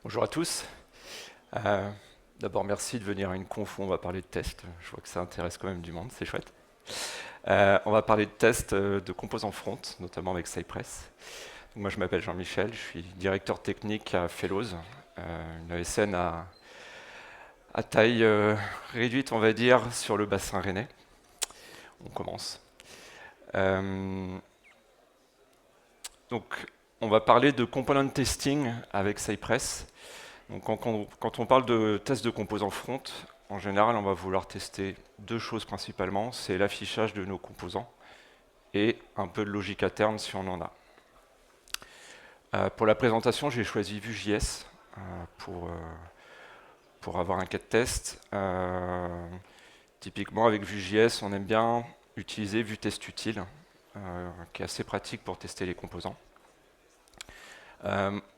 Bonjour à tous. Euh, D'abord, merci de venir à une conf où on va parler de tests. Je vois que ça intéresse quand même du monde, c'est chouette. On va parler de tests de composants front, notamment avec Cypress. Donc moi, je m'appelle Jean-Michel, je suis directeur technique à Fellows, une ESN à taille réduite, on va dire, sur le bassin rennais. On commence. Euh, donc, on va parler de component testing avec Cypress. Donc quand on parle de test de composants front, en général, on va vouloir tester deux choses principalement. C'est l'affichage de nos composants et un peu de logique interne si on en a. Pour la présentation, j'ai choisi Vue.js euh, pour, euh, pour avoir un cas de test. Typiquement, avec Vue.js, on aime bien utiliser Vue Test Utile, qui est assez pratique pour tester les composants.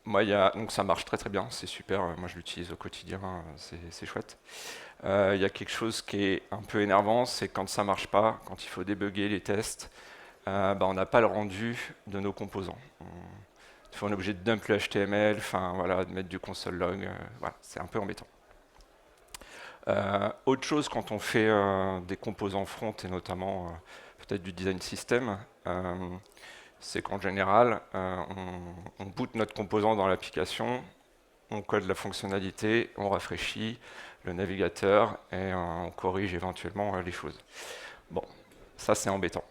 Moi, donc ça marche très très bien, c'est super. Moi, je l'utilise au quotidien, c'est chouette. Il y a quelque chose qui est un peu énervant, c'est quand ça marche pas, quand il faut débugger les tests, on n'a pas le rendu de nos composants. On est obligé de dump le HTML, enfin voilà, de mettre du console log, voilà, c'est un peu embêtant. Autre chose quand on fait des composants front et notamment peut-être du design system, c'est qu'en général, on boot notre composant dans l'application, on code la fonctionnalité, on rafraîchit le navigateur et on corrige éventuellement les choses. Bon, ça c'est embêtant.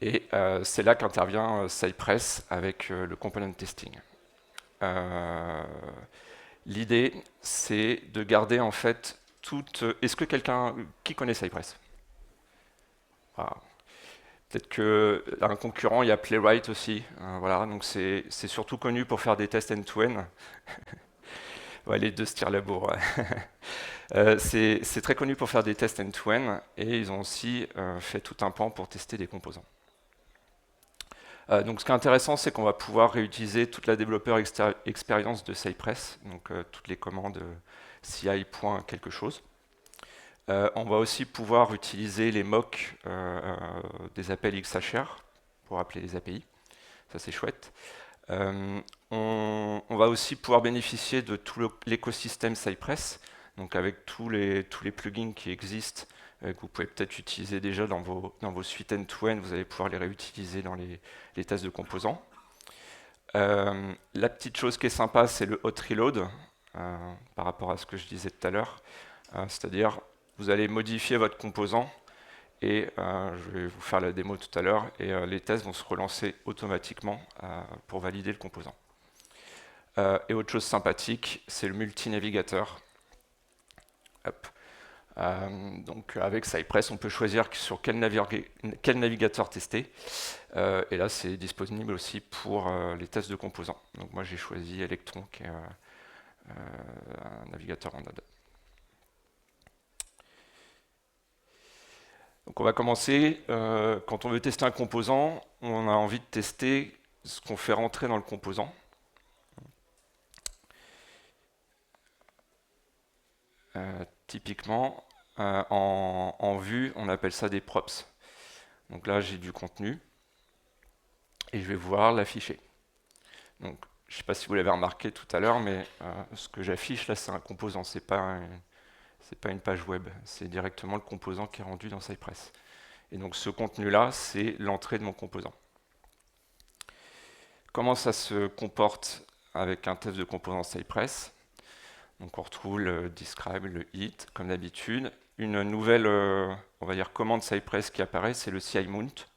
Et c'est là qu'intervient Cypress avec le component testing. Euh, L'idée, c'est de garder en fait toute. Est-ce que quelqu'un qui connaît Cypress? Voilà. Peut-être qu'un concurrent, il y a Playwright aussi. Voilà, donc c'est surtout connu pour faire des tests end-to-end. Ouais, les deux se tirent la bourre. Ouais. C'est très connu pour faire des tests end-to-end et ils ont aussi fait tout un pan pour tester des composants. Donc ce qui est intéressant, c'est qu'on va pouvoir réutiliser toute la développeur expérience de Cypress, donc toutes les commandes CI. Quelque chose. On va aussi pouvoir utiliser les mocks des appels XHR pour appeler les API. Ça c'est chouette. On va aussi pouvoir bénéficier de tout l'écosystème Cypress, donc avec tous les plugins qui existent, que vous pouvez peut-être utiliser déjà dans vos suites end-to-end, vous allez pouvoir les réutiliser dans les tests de composants. La petite chose qui est sympa, c'est le hot reload, par rapport à ce que je disais tout à l'heure. C'est-à-dire, vous allez modifier votre composant, et je vais vous faire la démo tout à l'heure, et les tests vont se relancer automatiquement pour valider le composant. Et autre chose sympathique, c'est le multi-navigateur. Hop. Donc avec Cypress, on peut choisir sur quel navigateur tester. Et là, c'est disponible aussi pour les tests de composants. Donc moi, j'ai choisi Electron, qui est un navigateur en Node. Donc on va commencer. Quand on veut tester un composant, on a envie de tester ce qu'on fait rentrer dans le composant. Typiquement, en vue, on appelle ça des props. Donc là, j'ai du contenu et je vais pouvoir l'afficher. Donc, je ne sais pas si vous l'avez remarqué tout à l'heure, mais ce que j'affiche là, c'est un composant. C'est pas une page web. C'est directement le composant qui est rendu dans Cypress. Et donc, ce contenu-là, c'est l'entrée de mon composant. Comment ça se comporte avec un test de composant Cypress? Donc, on retrouve le describe, le hit, comme d'habitude. Une nouvelle, on va dire, commande Cypress qui apparaît, c'est le CI mount.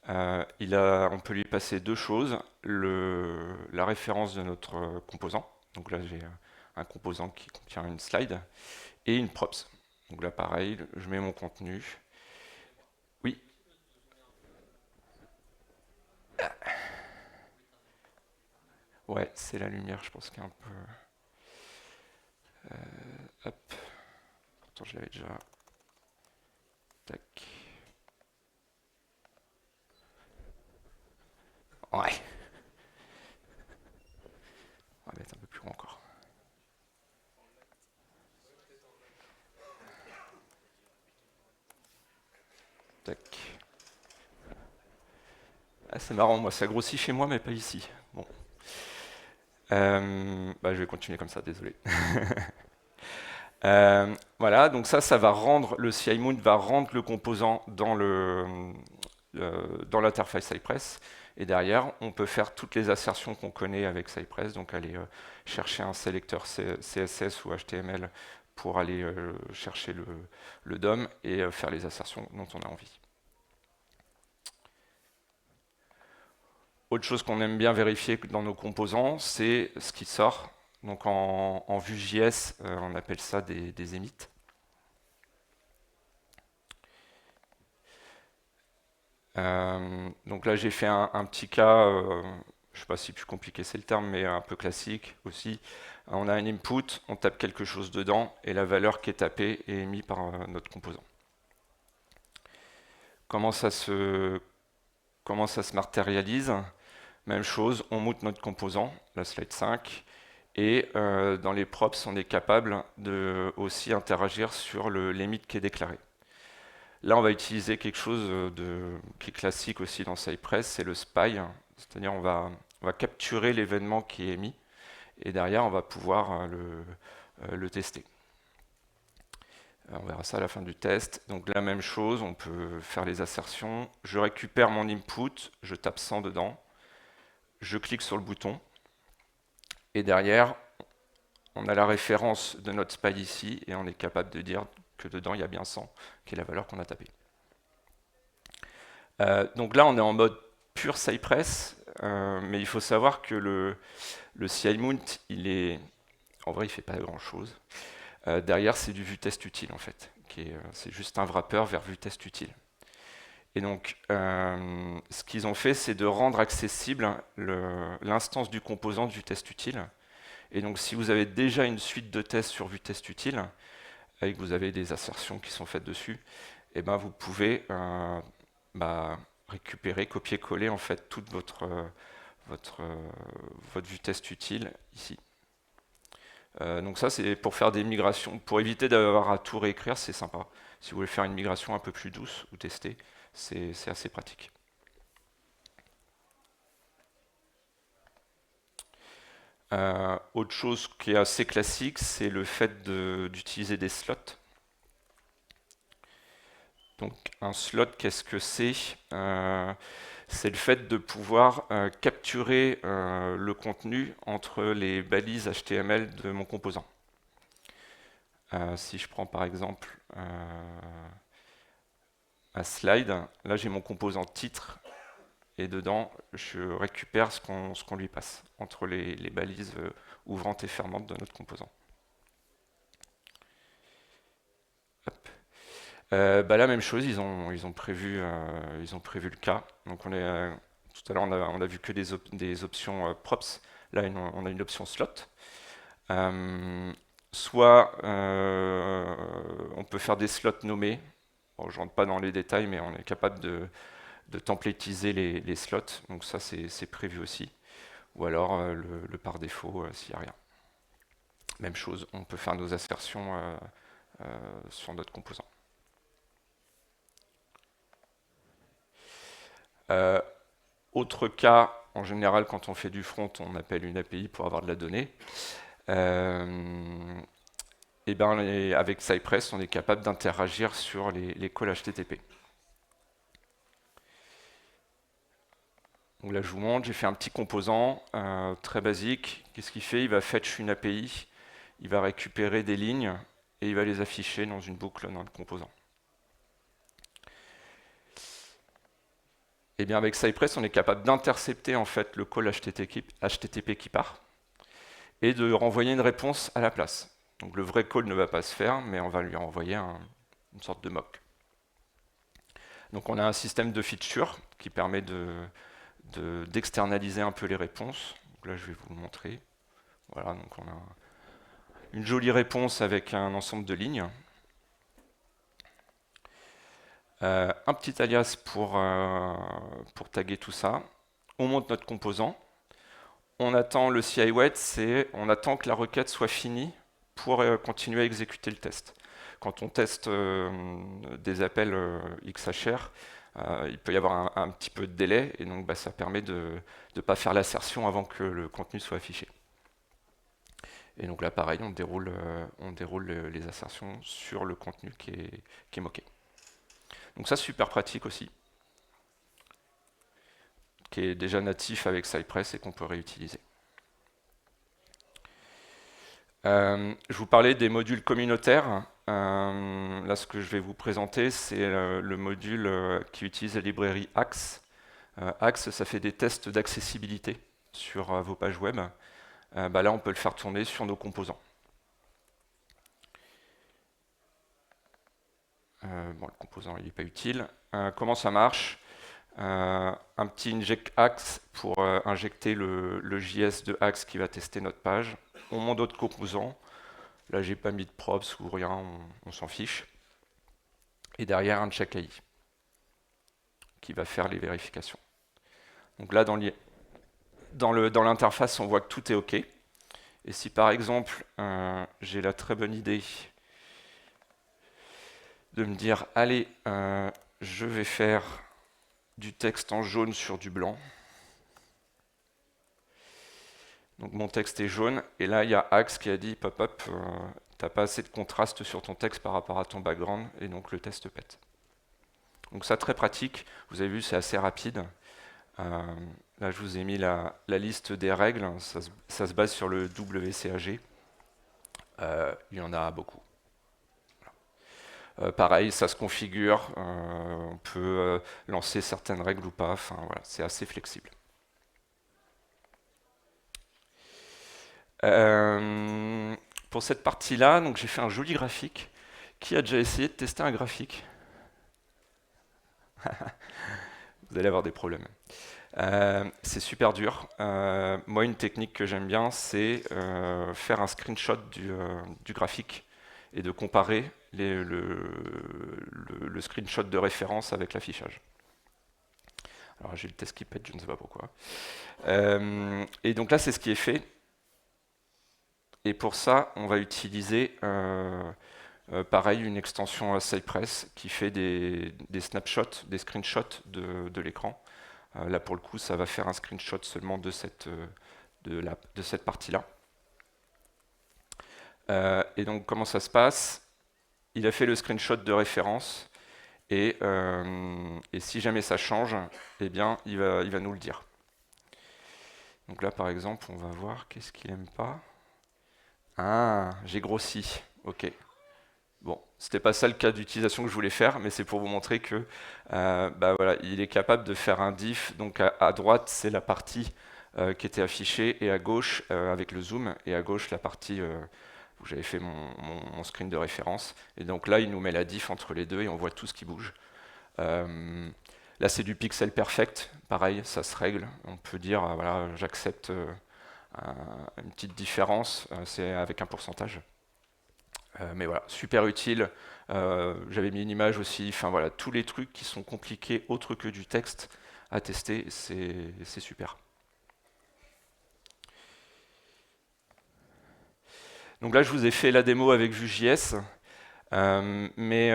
On peut lui passer deux choses, la référence de notre composant, donc là j'ai un composant qui contient une slide, et une props. Donc là pareil, je mets mon contenu. Oui, ouais, c'est la lumière, je pense qu'il y a un peu... Hop, pourtant je l'avais déjà... Tac. Ouais, on va mettre un peu plus grand encore. Tac. Ah, c'est marrant, moi ça grossit chez moi mais pas ici. Bon. Je vais continuer comme ça, désolé. Voilà, donc ça va rendre, le CI-mount va rendre le composant dans l'interface Cypress. Et derrière, on peut faire toutes les assertions qu'on connaît avec Cypress, donc aller chercher un sélecteur CSS ou HTML pour aller chercher le DOM et faire les assertions dont on a envie. Autre chose qu'on aime bien vérifier dans nos composants, c'est ce qui sort. Donc en Vue.js, on appelle ça des emits. Donc là, j'ai fait un petit cas, je ne sais pas si plus compliqué c'est le terme, mais un peu classique aussi. On a un input, on tape quelque chose dedans, et la valeur qui est tapée est émise par notre composant. Comment ça se matérialise? Même chose, on monte notre composant, la slide 5, et dans les props, on est capable de aussi interagir sur l'emit qui est déclaré. Là, on va utiliser quelque chose qui est classique aussi dans Cypress, c'est le spy, c'est-à-dire on va capturer l'événement qui est émis, et derrière, on va pouvoir le tester. On verra ça à la fin du test. Donc la même chose, on peut faire les assertions. Je récupère mon input, je tape 100 dedans, je clique sur le bouton, et derrière, on a la référence de notre spy ici, et on est capable de dire que dedans, il y a bien 100, qui est la valeur qu'on a tapée. Donc là, on est en mode pur Cypress, mais il faut savoir que le CI-mount, en vrai, il ne fait pas grand-chose. Derrière, c'est du Vue-test utile, en fait. C'est juste un wrapper vers Vue-test utile. Et donc, ce qu'ils ont fait, c'est de rendre accessible l'instance du composant de Vue-test utile. Et donc, si vous avez déjà une suite de tests sur Vue-test utile, et que vous avez des assertions qui sont faites dessus, et ben vous pouvez récupérer, copier-coller en fait toute votre Vue-test utile ici. Donc ça, c'est pour faire des migrations, pour éviter d'avoir à tout réécrire, c'est sympa. Si vous voulez faire une migration un peu plus douce ou tester, c'est assez pratique. Autre chose qui est assez classique, c'est le fait d'utiliser des slots. Donc un slot, qu'est-ce que c'est? C'est le fait de pouvoir capturer le contenu entre les balises HTML de mon composant. Si je prends par exemple un slide, là j'ai mon composant titre, et dedans je récupère ce qu'on lui passe entre les balises ouvrantes et fermantes de notre composant. La même chose, ils ont prévu le cas. Donc tout à l'heure on a vu que des options props. Là on a une option slot. Soit on peut faire des slots nommés. Bon, je rentre pas dans les détails, mais on est capable de templatiser les slots. Donc ça c'est prévu aussi. Ou alors le par défaut s'il n'y a rien. Même chose, on peut faire nos assertions sur notre composant. Autre cas, en général, quand on fait du front, on appelle une API pour avoir de la donnée. Et ben, avec Cypress, on est capable d'interagir sur les calls HTTP. Donc là, je vous montre, j'ai fait un petit composant très basique. Qu'est-ce qu'il fait? Il va fetch une API, il va récupérer des lignes et il va les afficher dans une boucle dans le composant. Et bien avec Cypress, on est capable d'intercepter en fait le call HTTP qui part et de renvoyer une réponse à la place. Donc le vrai call ne va pas se faire, mais on va lui renvoyer une sorte de mock. Donc on a un système de feature qui permet d'externaliser un peu les réponses. Donc là, je vais vous le montrer. Voilà, donc on a une jolie réponse avec un ensemble de lignes. Un petit alias pour taguer tout ça. On monte notre composant. On attend le CI wait, on attend que la requête soit finie pour continuer à exécuter le test. Quand on teste des appels XHR, il peut y avoir un petit peu de délai, et donc ça permet de ne pas faire l'assertion avant que le contenu soit affiché. Et donc là, pareil, on déroule les assertions sur le contenu qui est moqué. Donc ça, super pratique aussi, qui est déjà natif avec Cypress et qu'on peut réutiliser. Je vous parlais des modules communautaires. Là, ce que je vais vous présenter, c'est le module qui utilise la librairie Axe. Axe, ça fait des tests d'accessibilité sur vos pages web. Là, on peut le faire tourner sur nos composants. Bon, le composant, il n'est pas utile. Comment ça marche? Un petit inject Axe pour injecter le JS de Axe qui va tester notre page. On monte d'autres composants. Là, j'ai pas mis de props ou rien, on s'en fiche. Et derrière, un check AI qui va faire les vérifications. Donc là, dans l'interface, on voit que tout est OK. Et si par exemple, j'ai la très bonne idée de me dire, allez, je vais faire du texte en jaune sur du blanc. Donc mon texte est jaune, et là il y a Axe qui a dit, pop-up, t'as pas assez de contraste sur ton texte par rapport à ton background, et donc le test pète. Donc ça, très pratique, vous avez vu, c'est assez rapide. Là, je vous ai mis la liste des règles, ça se base sur le WCAG. Il y en a beaucoup. Pareil, ça se configure, on peut lancer certaines règles ou pas, enfin voilà, c'est assez flexible. Pour cette partie-là, donc j'ai fait un joli graphique. Qui a déjà essayé de tester un graphique? Vous allez avoir des problèmes. C'est super dur. Moi, une technique que j'aime bien, c'est faire un screenshot du graphique et de comparer le screenshot de référence avec l'affichage. Alors j'ai le test qui pète, je ne sais pas pourquoi. Et donc là, c'est ce qui est fait. Et pour ça, on va utiliser pareil une extension Cypress qui fait des snapshots, des screenshots de l'écran. Là, pour le coup, ça va faire un screenshot seulement de cette partie-là. Et donc, comment ça se passe? Il a fait le screenshot de référence, et si jamais ça change, eh bien, il va nous le dire. Donc là, par exemple, on va voir qu'est-ce qu'il n'aime pas. Ah, j'ai grossi. Ok. Bon, c'était pas ça le cas d'utilisation que je voulais faire, mais c'est pour vous montrer que voilà, il est capable de faire un diff. Donc à droite, c'est la partie qui était affichée, et à gauche, avec le zoom, et à gauche, la partie où j'avais fait mon screen de référence. Et donc là, il nous met la diff entre les deux, et on voit tout ce qui bouge. Là, c'est du pixel perfect. Pareil, ça se règle. On peut dire, voilà, j'accepte une petite différence, c'est avec un pourcentage. Mais voilà, super utile. J'avais mis une image aussi. Enfin voilà, tous les trucs qui sont compliqués autres que du texte à tester, c'est super. Donc là, je vous ai fait la démo avec Vue.js, mais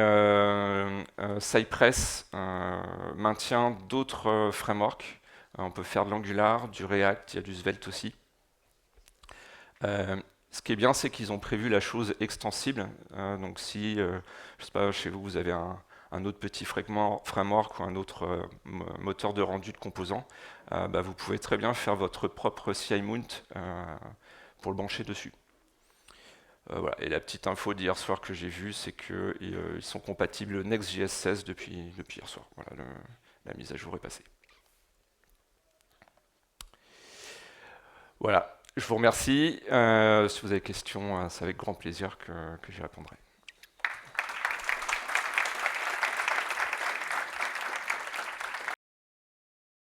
Cypress maintient d'autres frameworks. On peut faire de l'Angular, du React, il y a du Svelte aussi. Ce qui est bien, c'est qu'ils ont prévu la chose extensible. Donc si, je sais pas, chez vous, vous avez un autre petit framework ou un autre moteur de rendu de composants, vous pouvez très bien faire votre propre CI mount pour le brancher dessus. Voilà. Et la petite info d'hier soir que j'ai vue, c'est qu'ils sont compatibles Next.js 16 depuis hier soir. Voilà, la mise à jour est passée. Voilà. Je vous remercie. Si vous avez des questions, c'est avec grand plaisir que j'y répondrai.